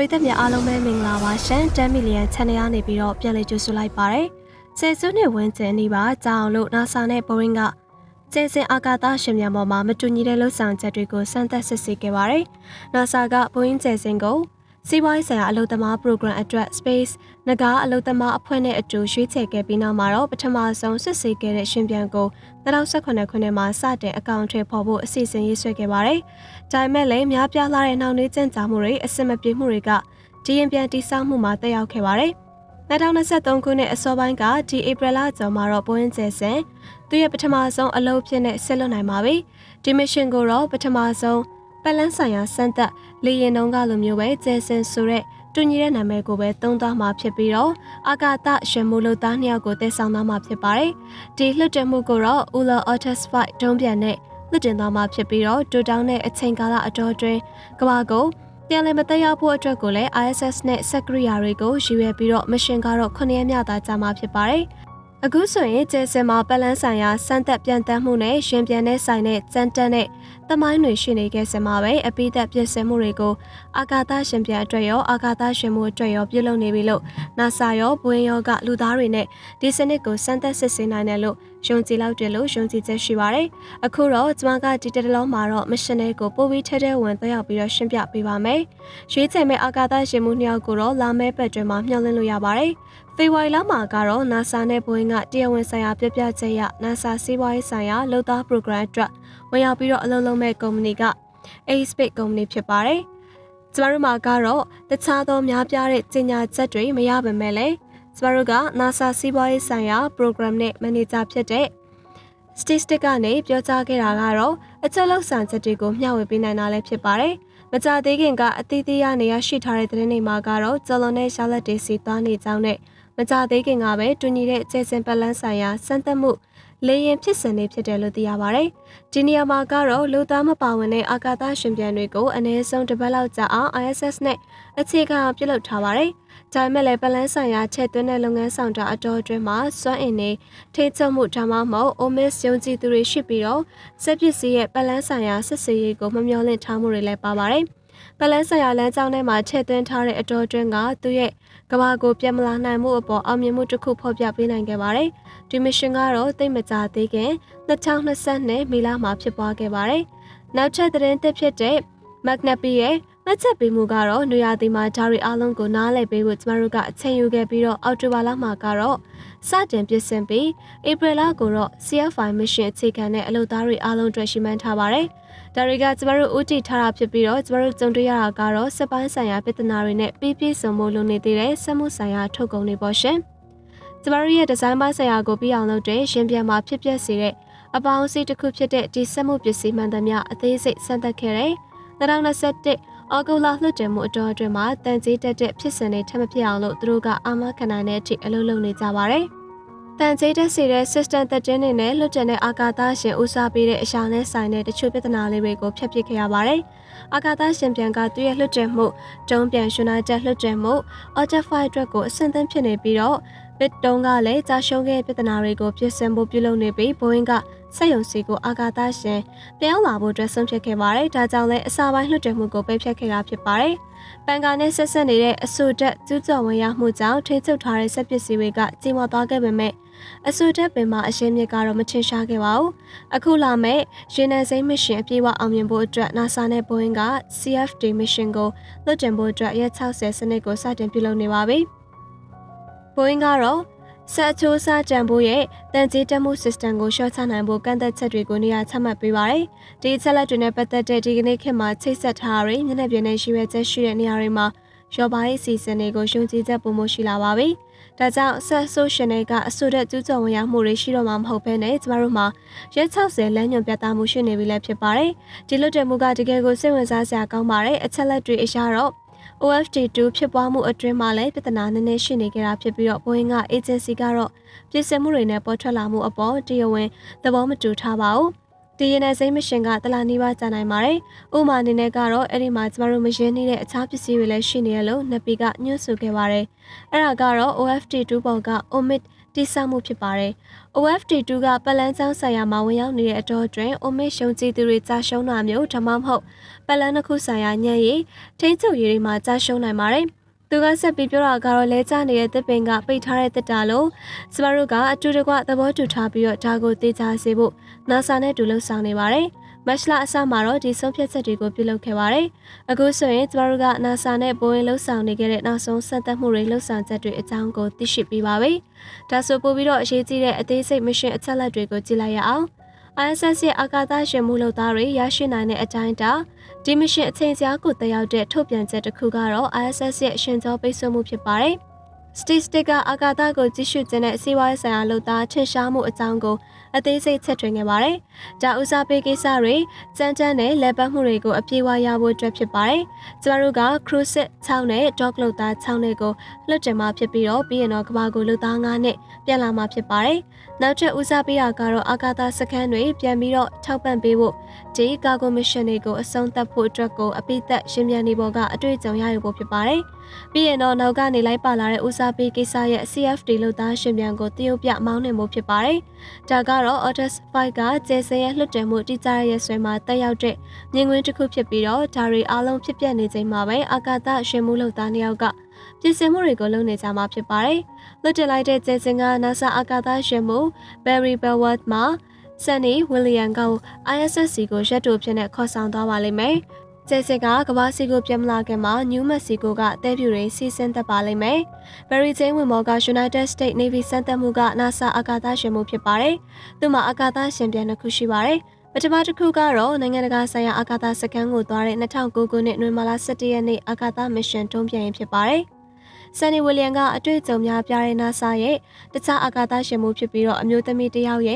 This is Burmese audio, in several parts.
ပြည်သက်များအားလုံးပဲမင်္ဂလာပါရှင်10 million channel ကနေပြီးတော့ပြန်လည်ကြိုဆိုလိုက်ပါတယ်ဆယ်စုနှစ်ဝန်းကျင်နေပါကြာအောင်လို့ NASA နဲ့ Boeing ကကျေစင်အာကာသရှင်များပေါ်မှာမတူညီတဲ့လှုပ်ဆောင်ချက်တွေကိုစမ်းသပ်စစ်ဆေးခဲ့ပါတယ် NASA က Boeing ကျေစင်ကိုစီးပွားရေးဆိုင်ရာအလုပ်သမား program အတွက် Space နဂါအလုပ်သမားအဖွဲ့နဲ့အတူရွေးချယ်ခဲ့ပြီးနောက်မှာတော့ပထမဆုံးစစ်ဆေးခဲ့တဲ့ရှင်ပြန်ကို2018ခုနှစ်မှာစတင်အကောင့်ထဲပေါ်ဖို့အစီအစဉ်ရေးဆွဲခဲ့ပါတယ်။ဒါပေမဲ့လည်းများပြားလာတဲ့နှောင့်နှေးကြန့်ကြာမှုတွေအဆင်မပြေမှုတွေကဒီရင်ပြန်တိစောက်မှုမှာတက်ရောက်ခဲ့ပါတယ်။2023ခုနှစ်အစောပိုင်းကဒီဧပြီလကျော်မှာတော့ Boeing ကျေစင်သူရဲ့ပထမဆုံးအလုပ်ဖြစ်နဲ့ဆက်လွတ်နိုင်ပါပြီ။ဒီ mission ကိုတော့ပထမဆုံးပတ်လန်းဆိုင်ရာစမ်းသပ်လေယာဉ်တုံးကလိုမျိုးပဲကျေစင်ဆိုတဲ့တူညီတဲ့နာမည်ကိုပဲသုံးသွားမှာဖြစ်ပြီးတော့အာကာသရှင်မိုးလို့သားနှစ်ယောက်ကိုတည်ဆောင်သွားမှာဖြစ်ပါတယ်။ဒီလွှတ်တင်မှုကိုတော့ Ula Otis 5ဒုံးပြန်နဲ့လွှတ်တင်သွားမှာဖြစ်ပြီးတော့တူတောင်းတဲ့အချိန်ကာလအတော်အတွင်းကမ္ဘာကိုပြန်လည်မသက်ရောက်ဖို့အတွက်ကိုလည်း ISS နဲ့စက်ကရိယာတွေကိုရည်ရွယ်ပြီးတော့ mission ကတော့9ရက်မြသာကြာမှာဖြစ်ပါတယ်။အခုဆိုရင်ကျေစင်မှာပတ်လန်းဆိုင်ရာစမ်းသပ်ပြန်တမ်းမှုနဲ့ရှင်ပြန်တဲ့ဆိုင်နဲ့စမ်းတက်တဲ့သမိုင်းတွေရှိနေခဲ့စမှာပဲအပိသက်ပြင်ဆင်မှုတွေကိုအာကာသရှင်ပြန်အတွက်ရောအာကာသရှင်မှုအတွက်ရောပြုလုပ်နေပြီလို့ NASA ရောဘွင်းရောကလူသားတွေနဲ့ဒီစနစ်ကိုစမ်းသပ်စစ်ဆေးနိုင်တယ်လို့ယုံကြည်လောက်တယ်လို့ယုံကြည်ချက်ရှိပါတယ်။အခုတော့ကျွန်မကဒီတလုံးမှာတော့ mission တွေကိုပို့ပြီးထဲဝင်သွားရောက်ပြီးတော့ရှင်းပြပေးပါမယ်။ရွေးချယ်မဲ့အာကာသရှင်မှုနှစ်ယောက်ကိုတော့လာမယ့်ပတ်တွင်မှာမျှော်လင့်လို့ရပါတယ်။ဖေဖော်ဝါရီလမှာကတော့ NASA နဲ့ Boeing ကတရားဝင်ဆိုင်ရာပြပြချက်ရ NASA စီးပွားရေးဆိုင်ရာလုပ်သား program အတွက်ဝင်ရောက်ပြီးတော့အလုပ်လုပ်မဲ့ကုမ္ပဏီက A-Space ကုမ္ပဏီဖြစ်ပါတယ်။ကျမတို့မှာကတော့တခြားသောများပြားတဲ့ကြေညာချက်တွေမရပါမဲ့လည်းကျမတို့က NASA စီးပွားရေးဆိုင်ရာ program နဲ့ manager ဖြစ်တဲ့ Statistic ကနေပြောကြားခဲ့တာကတော့အချက်လောက်စံချက်တွေကိုမျှဝေပေးနိုင်တာလည်းဖြစ်ပါတယ်။မကြသေးခင်ကအသီးသီးရနေရရှိထားတဲ့သတင်းတွေမှာကတော့ကျော်လွန်တဲ့ရှာလက်တွေစီသွားနေကြောင်းနဲ့မကြသေးခင်ကပဲတူညီတဲ့ကျေစင်ပတ်လန်းဆိုင်ရာစမ်းသပ်မှုလေရင်ဖြစ်စဉ်တွေဖြစ်တယ်လို့သိရပါတယ်။ဒီနေရာမှာကတော့လူသားမပါဝင်တဲ့အာကာသရှင်ပြန်တွေကိုအနည်းဆုံးတစ်ပတ်လောက်ကြာအောင် ISS နဲ့အခြေခံပြုလုပ်ထားပါတယ်။ဒါပေမဲ့လည်းပတ်လန်းဆိုင်ရာချက်သွင်းတဲ့လုပ်ငန်းဆောင်တာအတော်အတွင်းမှာစွမ်းအင်တွေထိချုပ်မှုဒါမှမဟုတ် Omis ယုံကြည်သူတွေရှိပြီးတော့စက်ပစ္စည်းရဲ့ပတ်လန်းဆိုင်ရာစစ်ဆေးရေးကိုမမျှော်လင့်ထားမှုတွေလည်းပါပါတယ်။ပတ်လန်းဆိုင်ရာလမ်းကြောင်းထဲမှာထည့်သွင်းထားတဲ့အတော်အတွင်းကသူရဲ့ကမ္ဘာကိုပြန်မလာနိုင်မှုအပေါ်အောင်မြင်မှုတစ်ခုဖော်ပြပေးနိုင်ခဲ့ပါတယ်။ဒီ mission ကတော့သိမကြသေးခင်2022မေလမှာဖြစ်ပွားခဲ့ပါတယ်။နောက်ထပ်သတင်းသစ်ဖြစ်တဲ့ Magnapi ရဲ့မှတ်ချက်ပေးမှုကတော့နွေရာသီမှာဓာရီအားလုံးကိုနားလည်ပေးဖို့ကျမတို့ကအချိန်ယူခဲ့ပြီးတော့အောက်တိုဘာလမှာကတော့စတင်ပြင်ဆင်ပြီးဧပြီလကိုတော့ CFI mission အခြေခံတဲ့အလုပ်သားတွေအားလုံးအတွက်ရှိမှန်းထားပါတယ်။ဒါတွေကကျမတို့ဦးတည်ထားတာဖြစ်ပြီးတော့ကျမတို့ကြုံတွေ့ရတာကတော့စက်ပိုင်းဆိုင်ရာပြဿနာတွေနဲ့ပြည့်စုံမှုလိုနေသေးတဲ့စက်မှုဆိုင်ရာထုတ်ကုန်တွေပေါ့ရှင်။ကျမတို့ရဲ့ဒီဇိုင်းပိုင်းဆိုင်ရာကိုပြီးအောင်လုပ်တဲ့ရှင်ပြန်မှာဖြစ်ပျက်စေတဲ့အပေါင်းအစည်းတစ်ခုဖြစ်တဲ့ဒီစက်မှုပစ္စည်းမှန်သမျှအသေးစိတ်စမ်းသပ်ခဲ့တဲ့2021အော်ဂိုလာလွှတ်တင်မှုအတော်အတွင်းမှာတန်ကြေးတက်တဲ့ဖြစ်စဉ်တွေထပ်မဖြစ်အောင်လို့သူတို့ကအာမခံနိုင်တဲ့အထိအလုပ်လုပ်နေကြပါတယ်။တန်ကြေးတက်စေတဲ့ system သက်တင်းတွေနဲ့လွှတ်တင်တဲ့အာကာသရှင်ဦးစားပေးတဲ့အရာနဲ့ဆိုင်တဲ့တချို့ပြဿနာလေးတွေကိုဖျက်ပစ်ခဲ့ရပါတယ်။အာကာသရှင်ပြန်ကသူ့ရဲ့လွှတ်တင်မှုတုံးပြန်ရှင်နာချက်လွှတ်တင်မှု Auto-File အတွက်ကိုအဆင့်သင့်ဖြစ်နေပြီးတော့ဘစ်တုံးကလည်းကြာရှုံးခဲ့ပြဿနာတွေကိုပြင်ဆင်ဖို့ပြုလုပ်နေပြီး Boeing ကစက်ရုံစီကိုအာကာသရှင်ပြောင်းလာဖို့အတွက်ဆုံးဖြတ်ခဲ့ပါတယ်။ဒါကြောင့်လည်းအစာပိုင်းလွှတ်တင်မှုကိုပိတ်ဖျက်ခဲ့တာဖြစ်ပါတယ်။ပန်ကာနဲ့ဆက်ဆက်နေတဲ့အဆူတက်ကျူးကျော်ဝင်ရောက်မှုကြောင့်ထိချုပ်ထားတဲ့စက်ပစ္စည်းတွေကကြီးမားသွားခဲ့ပေမဲ့အဆူတက်ပင်မှာအရှင်းမြစ်ကတော့မထင်ရှားခဲ့ပါဘူး။အခုလာမဲ့ရေနံစိမ်းမရှင်အပြည့်အဝအောင်မြင်ဖို့အတွက် NASA နဲ့ Boeing က CFD mission ကိုလွှတ်တင်ဖို့အတွက်ရက်60စနစ်ကိုစတင်ပြုလုပ်နေပါပြီ။ Boeing ကတော့ဆက်ချိုးစားကြံဖို့ရဲ့တန်ကြေးတက်မှု system ကိုရှော့ချနိုင်ဖို့ကန့်သက်ချက်တွေကိုနေရာချမှတ်ပေးပါတယ်။ဒီချက်လက်တွေနဲ့ပတ်သက်တဲ့ဒီကနေ့ခေတ်မှာချိတ်ဆက်ထားတဲ့မျက်နှာပြင်နဲ့ရှိရွယ်ချက်ရှိတဲ့နေရာတွေမှာရောပါရေးစီစဉ်တွေကိုရှုံကြည်ချက်ပုံမရှိလာပါဘူး။ဒါကြောင့်ဆက်ဆိုရှင်တွေကအဆိုတဲ့ကျူးကျော်ဝင်ရောက်မှုတွေရှိတော့မှာမဟုတ်ဘဲနဲ့ကျမတို့မှာရက်60လမ်းညွန်ပြသမှုရှိနေပြီလည်းဖြစ်ပါတယ်။ဒီလွတ်တယ်မှုကတကယ်ကိုစိတ်ဝင်စားစရာကောင်းပါတယ်။အချက်လက်တွေအရာတော့OFT2 ဖြစ်ပွားမှုအတွင်းမှာလည်းပြဿနာနည်းနည်းရှိနေကြတာဖြစ်ပြီးတော့ Boeing က agency ကတော့ပြည်စင်မှုတွေနဲ့ပေါ်ထွက်လာမှုအပေါ်တရားဝင်သဘောမတူထားပါဘူး။ဒီရင်နဲ့စိမ့်မရှင်ကတလားနီးပါးကြာနိုင်ပါတယ်။ဥပမာအနေနဲ့ကတော့အဲ့ဒီမှာကျမတို့မရင်းနှီးတဲ့အခြားပစ္စည်းတွေလည်းရှိနေရလို့နပီကညွှန်ဆိုခဲ့ပါတယ်။အဲ့ဒါကတော့ OFT2 ပေါ်က Omid တိစောက်မှုဖြစ်ပါတယ်။ OFT2 ကပတ်လန်းကျောင်းဆိုင်ရာမှာဝင်ရောက်နေတဲ့အတော်တွင်အိုမစ်ရှုံကြည်သူတွေကြာရှုံးတာမျိုးဒါမှမဟုတ်ပတ်လန်းတစ်ခုဆိုင်ရာညံ့ရည်ထိန်းချုပ်ရည်တွေမှာကြာရှုံးနိုင်ပါတယ်။သူကဆက်ပြီးပြောတာကတော့လဲကျနေတဲ့တစ်ပင်ကပိတ်ထားတဲ့တစ်တာလို့စပါရုကအတူတကွသဘောတူထားပြီးတော့ဒါကိုသိကြစေဖို့ NASA နဲ့တူလှုပ်ဆောင်နေပါတယ်။မတ်လအစမှာတော့ဒီဆုံးဖြတ်ချက်တွေကိုပြုလုပ်ခဲ့ပါတယ်။အခုဆိုရင်ကျမတို့က NASA နဲ့ဘိုးရင်လှုပ်ဆောင်နေခဲ့တဲ့နောက်ဆုံးဆက်သက်မှုတွေလှုပ်ဆောင်ချက်တွေအကြောင်းကိုသိရှိပြီးပါပြီ။ဒါဆိုပို့ပြီးတော့အရေးကြီးတဲ့အသေးစိတ်မရှင်အချက်လက်တွေကိုကြည့်လိုက်ရအောင်။ ISS ရဲ့အာကာသရှင်မှုလုပ်သားတွေရရှိနိုင်တဲ့အတိုင်းတာဒီမရှင်အချိန်ကြာကိုတက်ရောက်တဲ့ထုတ်ပြန်ချက်တစ်ခုကတော့ ISS ရဲ့ရှင်ကျော်ပိတ်ဆို့မှုဖြစ်ပါတယ်။ Statistic ကအာကာသကိုကြည့်ရှုခြင်းနဲ့စီးပွားရေးဆိုင်ရာလုပ်သားထင်ရှားမှုအကြောင်းကိုအသေးစိတ်ချက်ထွင်ခဲ့ပါတယ်။ဒါဦးစားပေးကိစ္စတွေစမ်းတမ်းနဲ့လက်ပတ်မှုတွေကိုအပြေအဝရဖို့အတွက်ဖြစ်ပါတယ်။ကျမတို့က cruise 6နဲ့ dog လုပ်သား6နဲ့ကိုလွှတ်တင်မှာဖြစ်ပြီးတော့ပြီးရင်တော့ကမ္ဘာကိုလုပ်သား9နဲ့ပြန်လာမှာဖြစ်ပါတယ်။နောက်ထပ်ဦးစားပေးတာကတော့အာကာသစခန်းတွေပြန်ပြီးတော့ထောက်ပံ့ပေးဖို့ဒီကာဂိုမစ်ရှင်တွေကိုအဆုံးသတ်ဖို့အတွက်ကိုအပိသက်ရှင်ပြန်နေပေါ်ကအတွေ့အကြုံရယူဖို့ဖြစ်ပါတယ်။ပြီးရင်တော့နောက်ကနေလိုက်ပါလာတဲ့ဦးစားပေးကိစ္စရဲ့ CFD လုပ်သားရှင်ပြန်ကိုတရုတ်ပြမောင်းနှင်မှုဖြစ်ပါတယ်။ဒါကတော့ Otis 5ကကျေစင်ရဲ့လွှတ်တင်မှုတိကျရဲ့ဆွဲမှာတက်ရောက်တဲ့မြင်ကွင်းတစ်ခုဖြစ်ပြီးတော့ဒါတွေအားလုံးဖြစ်ပျက်နေချိန်မှာပဲအာကာသရှင်မှုလုပ်သားနှစ်ယောက်ကပြင်ဆင်မှုတွေကိုလုပ်နေကြမှာဖြစ်ပါတယ်။လွှတ်တင်လိုက်တဲ့ကျေစင်က NASA အာကာသရှင်မှု Barry Bellworth မှာ Sunny William ကို ISS ကိုရက်တိုဖြစ်နဲ့ခေါ်ဆောင်သွားပါလိမ့်မယ်။ကျေစင်ကကမ္ဘာစီကိုပြန်မလာခင်မှာ New Mexico ကတဲပြူတွေစီးဆင်းသက်ပါလိမ့်မယ်။ Barry Jane Wilmore က United States Navy စံတက်မှုက NASA အာကာသရှင်မှုဖြစ်ပါတယ်။သူမှာအာကာသရှင်ပြန်တစ်ခုရှိပါတယ်။ပထမတစ်ခုကတော့နိုင်ငံတကာဆိုင်ရာအာကာသစခန်းကိုသွားတဲ့2009ခုနှစ်နိုဝင်ဘာလ17ရက်နေ့အာကာသမစ်ရှင်တုံးပြန်ရင်ဖြစ်ပါတယ်။ Sunny William ကအတွေ့အကြုံများပြတဲ့ NASA ရဲ့တခြားအာကာသရှင်မှုဖြစ်ပြီးတော့အမျိုးသမီးတစ်ယောက်ရဲ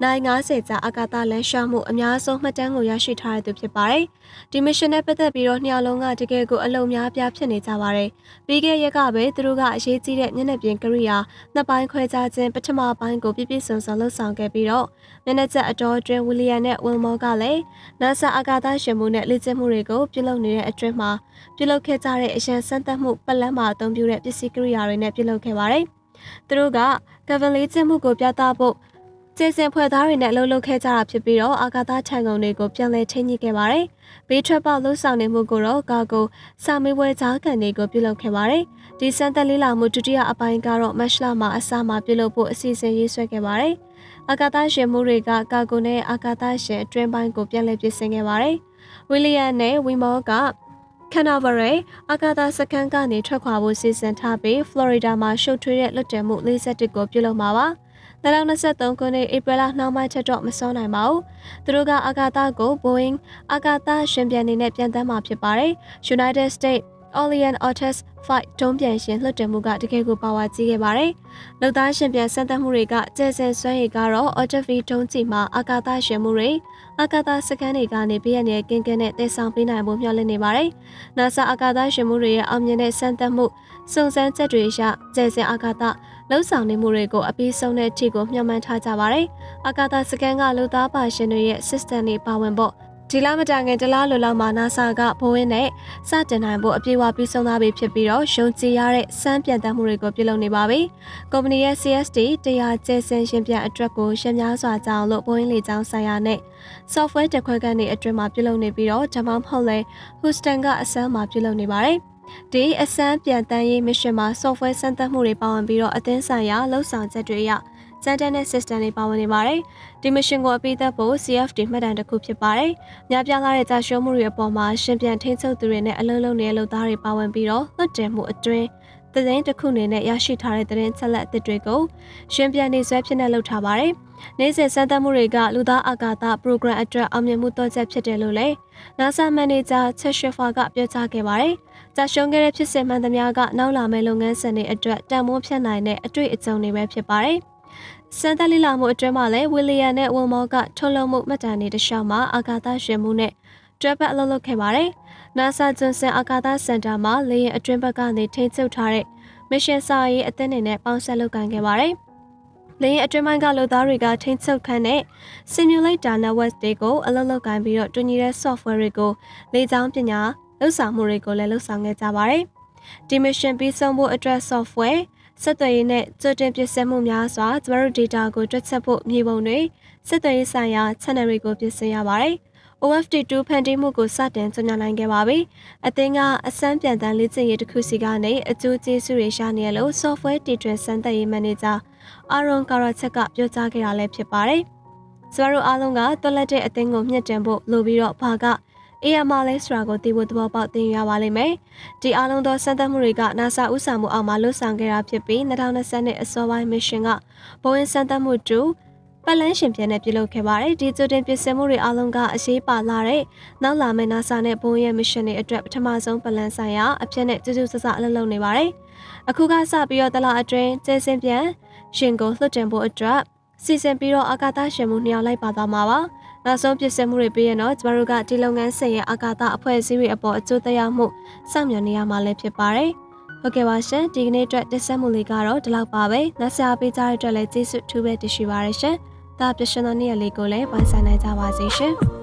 ့နိုင်90ကြာအာကာသလမ်းလျှောက်မှုအများဆုံးမှတ်တမ်းကိုရရှိထားတဲ့သူဖြစ်ပါတယ်။ဒီမစ်ရှင်နဲ့ပတ်သက်ပြီးတော့နှစ်ယောက်လုံးကတကယ်ကိုအလုံများပြဖြစ်နေကြပါတယ်။ပြီးခဲ့ရက်ကပဲသူတို့ကအရေးကြီးတဲ့မျက်နှာပြင်ကိရိယာနှစ်ပိုင်းခွဲခြားခြင်းပထမပိုင်းကိုပြည့်ပြည့်စုံစုံလှုပ်ဆောင်ခဲ့ပြီးတော့မျက်နှာချက်အတော်အတွင်း William နဲ့ Wilmore ကလည်း NASA အာကာသရှင်မှုနဲ့လေ့ကျင့်မှုတွေကိုပြုလုပ်နေတဲ့အတွင်းမှာပြုလုပ်ခဲ့ကြတဲ့အရန်စမ်းသပ်မှုပတ်လန်းမှာအသုံးပြုတဲ့ပစ္စည်းကိရိယာတွေနဲ့ပြုလုပ်ခဲ့ပါတယ်။သူတို့က Kevin လေ့ကျင့်မှုကိုပြသဖို့ကျေစင်ဖွဲ့သားတွေနဲ့လှုပ်လှုပ်ခဲ့ကြတာဖြစ်ပြီးတော့အာကာသထံကုန်တွေကိုပြန်လည်ထိန်းညှိခဲ့ပါတယ်။ဘေးထွက်ပေါက်လှုပ်ဆောင်နေမှုကိုတော့ကာကိုစာမေးပွဲကြားခံတွေကိုပြုလုပ်ခဲ့ပါတယ်။ဒီစမ်းသပ်လေးလာမှုဒုတိယအပိုင်းကတော့မတ်လမှာအစမှာပြုလုပ်ဖို့အစီအစဉ်ရေးဆွဲခဲ့ပါတယ်။အာကာသရှင်မှုတွေကကာကိုနဲ့အာကာသရှင်အတွင်းပိုင်းကိုပြန်လည်ပြင်ဆင်ခဲ့ပါတယ်။ဝီလီယမ်နဲ့ဝီမောကCanaveral အာကာသစခန်းကနေထွက်ခွာဖို့စီစဉ်ထားပြီး Florida မှာရှုပ်ထွေးတဲ့လွတ်တင်မှု47ကိုပြုလုပ်မှာပါ။2023ခုနှစ်ဧပြီလနှောင်းပိုင်းထက်တော့မစောနိုင်ပါဘူး။သူတို့ကအာကာသကို Boeing အာကာသရှင်ပြန်နေနဲ့ပြန်တမ်းမှာဖြစ်ပါတယ်။ United States Orlean Otis 5 ဒုံးပြန်ရှင်လွှတ်တင်မှုကတကယ်ကိုပါဝါကြီးခဲ့ပါတယ်။လုံသားရှင်ပြန်စမ်းသပ်မှုတွေကကျဲစင်စွမ်းရည်ကတော့ Otis ဒုံးကြီးမှာအာကာသရှင်မှုတွေအာကာသစခန်းတွေကနေပြည့်ရတဲ့ကင်းကင်းနဲ့တည်ဆောင်ပေးနိုင်ဖို့မျှော်လင့်နေပါတယ်။ NASA အာကာသရှင်မှုတွေရဲ့အောင်မြင်တဲ့စမ်းသပ်မှုစုံစမ်းချက်တွေအရကျဲစင်အာကာသလှုပ်ဆောင်နေမှုတွေကိုအပြီးဆုံးတဲ့အထိကိုမျှော်မှန်းထားကြပါတယ်။အာကာသစခန်းကလူသားပါရှင်တွေရဲ့ system တွေပါဝင်ဖို့ဒီလမတိုင်ခင်တလားလိုလောက်မှာ NASA ကဘိုးဝင်းနဲ့စတင်နိုင်ဖို့အပြေအဝပြီးဆုံးသွားပြီဖြစ်ပြီးတော့ယုံကြည်ရတဲ့စမ်းပြန်တမ်းမှုတွေကိုပြုလုပ်နေပါပြီ။ကုမ္ပဏီရဲ့ CST တရားကျဲစင်ရှင်ပြန်အတွက်ကိုရှင်းများစွာကြောင်းလို့ဘိုးဝင်းလေကြောင်းဆိုင်ရာနဲ့ software တက်ခွဲကနေအတွင်းမှာပြုလုပ်နေပြီးတော့ဂျမန်ဟုတ်လဲ Houston ကအစမ်းမှာပြုလုပ်နေပါတယ်။ဒီအစမ်းပြန်တမ်းရေး mission မှာ software စမ်းသပ်မှုတွေပါဝင်ပြီးတော့အသင်းဆိုင်ရာလှုပ်ဆောင်ချက်တွေအရစမ်းတဲ့ system တွေပါဝင်နေပါတယ်။ဒီ mission ကိုအပြီးသတ်ဖို့ CFD မှတ်တမ်းတစ်ခုဖြစ်ပါတယ်။များပြားလာတဲ့ကြာရှုံးမှုတွေအပေါ်မှာရှင်ပြန်ထိန်းချုပ်သူတွေနဲ့အလုံးလုံးနေတဲ့လုပ်သားတွေပါဝင်ပြီးတော့လွှတ်တင်မှုအတွင်းသတင်းတစ်ခုအနေနဲ့ရရှိထားတဲ့သတင်းချက်လက်အသစ်တွေကိုရှင်ပြန်နေဆွဲဖြစ်နေလုပ်ထားပါတယ်။နေ့စဉ်စမ်းသပ်မှုတွေကလူသားအာကာသ program အတွက်အောင်မြင်မှုတော့ချက်ဖြစ်တယ်လို့လည်း NASA Manager ချက်ရှ်ဖာကပြောကြားခဲ့ပါတယ်။ကြာရှုံးခဲ့တဲ့ဖြစ်စဉ်မှန်သမျှကနောက်လာမယ့်လုပ်ငန်းစဉ်တွေအတွက်တန်ဖိုးဖြတ်နိုင်တဲ့အတွေ့အကြုံတွေပဲဖြစ်ပါတယ်။စမ်းသပ်လေ့လာမှုအတွင်းမှာလည်းဝီလီယမ်နဲ့ဝီမောကထုတ်လုပ်မှုမှတ်တမ်းတွေတစ်လျှောက်မှာအာကာသရှင်မှုနဲ့တွဲပတ်အလုပ်လုပ်ခဲ့ပါတယ်။ NASA Johnson အာကာသစင်တာမှာလေယာဉ်အတွင်းဘက်ကနေထိန်းချုပ်ထားတဲ့ mission စာရေးအသင်းတွေနဲ့ပေါင်းစပ်လုပ်ကိုင်ခဲ့ပါတယ်။လေယာဉ်အတွင်းပိုင်းကလုပ်သားတွေကထိန်းချုပ်ခန်းနဲ့ simulator network တွေကိုအလုပ်လုပ်ကိုင်ပြီးတော့တူညီတဲ့ software တွေကိုလေကြောင်းပညာလှုပ်ဆောင်မှုတွေကိုလည်းလှုပ်ဆောင်ခဲ့ကြပါတယ်။ဒီ mission ပြီးဆုံးဖို့အတွက် software ဆက်သွယ်ရေးနဲ့ကြိုတင်ပြင်ဆင်မှုများစွာကျမတို့ data ကိုတွက်ချက်ဖို့မြေပုံတွေဆက်သွယ်ရေးဆိုင်ရာ channel တွေကိုပြင်ဆင်ရပါတယ်။ OFT2 ဖန်တီးမှုကိုစတင်ကြေညာနိုင်ခဲ့ပါပြီ။အသင်းကအစမ်းပြန်တန်းလေ့ကျင့်ရေးတစ်ခုစီကနေအကျိုးကျေးဇူးတွေရနေရလို့ software တီထွင်စမ်းသပ်ရေးမန်နေဂျာအာရွန်ကာရာချက်ကပြောကြားခဲ့တာလည်းဖြစ်ပါတယ်။ကျမတို့အားလုံးကတွက်လက်တဲ့အသင်းကိုမြင့်တင်ဖို့လိုပြီးတော့ဘာကAMR လဲဆိုတာကိုသိဖို့သဘောပေါက်သိရပါလိမ့်မယ်။ဒီအားလုံးသောစမ်းသပ်မှုတွေက NASA ဦးဆောင်မှုအောက်မှာလှုပ်ဆောင်ခဲ့တာဖြစ်ပြီး2020အစောပိုင်းမစ်ရှင်ကဘိုးရင်စမ်းသပ်မှု2ပတ်လန်းရှင်ပြန်နဲ့ပြုလုပ်ခဲ့ပါတယ်။ဒီကြိုတင်ပြင်ဆင်မှုတွေအားလုံးကအရေးပါလာတဲ့နောက်လာမယ့် NASA နဲ့ဘိုးရဲ့မစ်ရှင်တွေအတွက်ပထမဆုံးပတ်လန်းဆိုင်ရာအဖြစ်နဲ့ကျူးကျူးဆဆအလုပ်လုပ်နေပါတယ်။အခုကစပြီးတော့တလအတွင်းကျဲစင်ပြန်ရှင်ကိုလွှတ်တင်ဖို့အတွက်စီစဉ်ပြီးတော့အာကာသရှင်မှု2ယောက်လိုက်ပါသွားမှာပါ။နောက်ဆုံးပြင်ဆင်မှုတွေပြီးရင်တော့ကျမတို့ကဒီလုပ်ငန်းစဉ်ရဲ့အာကာသအဖွဲ့အစည်းတွေအပေါ်အကျိုးသက်ရောက်မှုစောင့်မျှော်နေရမှာလည်းဖြစ်ပါတယ်။ဟုတ်ကဲ့ပါရှင်ဒီကနေ့အတွက်တက်ဆက်မှုလေးကတော့ဒီလောက်ပါပဲ။နောက်ဆက်ပေးကြတဲ့အတွက်လည်းကျေးဇူးထူးပဲတင်ရှိပါရရှင်။ဒါပြရှင်သောနေ့ရက်လေးကိုလည်းပိုင်ဆိုင်နိုင်ကြပါစေရှင်။